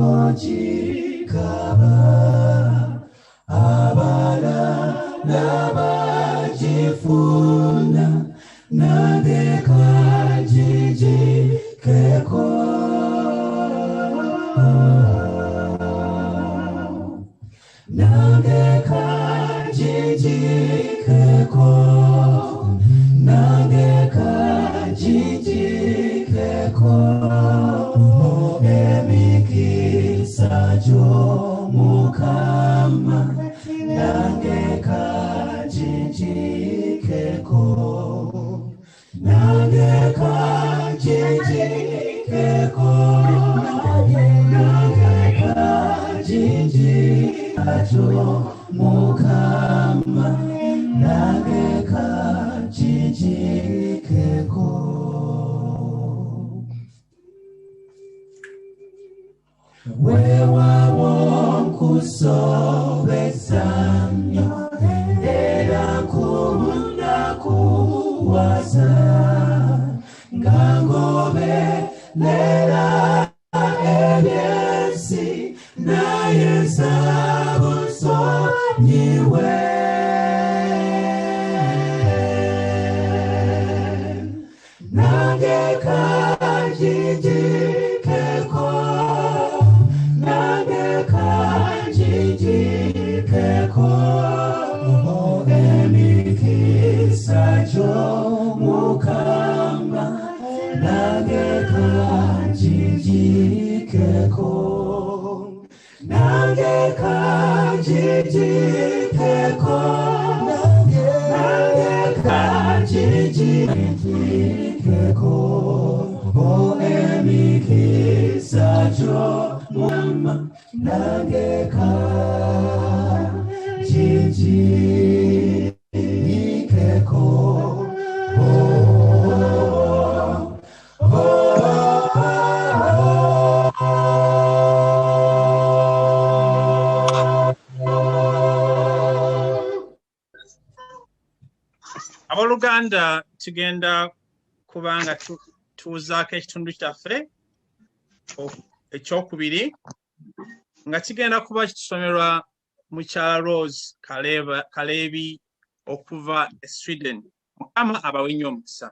mojikaba abala nabajifuna nagekajiji keko nagekajiji keko nagekajiji keko emikisajo mukama nagekajiji keko nagekajiji keko nagekajiji ajo mukama nagekajiji keko wewa wonkusobezamyo era kumunda kuwaza ngangobe lera ebyesi naye sabuso nyiwe nagekajiji keko nagekajiji keko emikisajo mukama nagekajiji keko nagekajiji keko nagekajiji keko emikisajo mukama nagekajiji keko Aboluganda tugenda kubanga tuzaako ekitundu kyaffe ekyokubiri nga kigenda kuba kitusomerwa mukyala Rose Kalebi okuva e Sweden. Mukama abawe nnyo omukisa.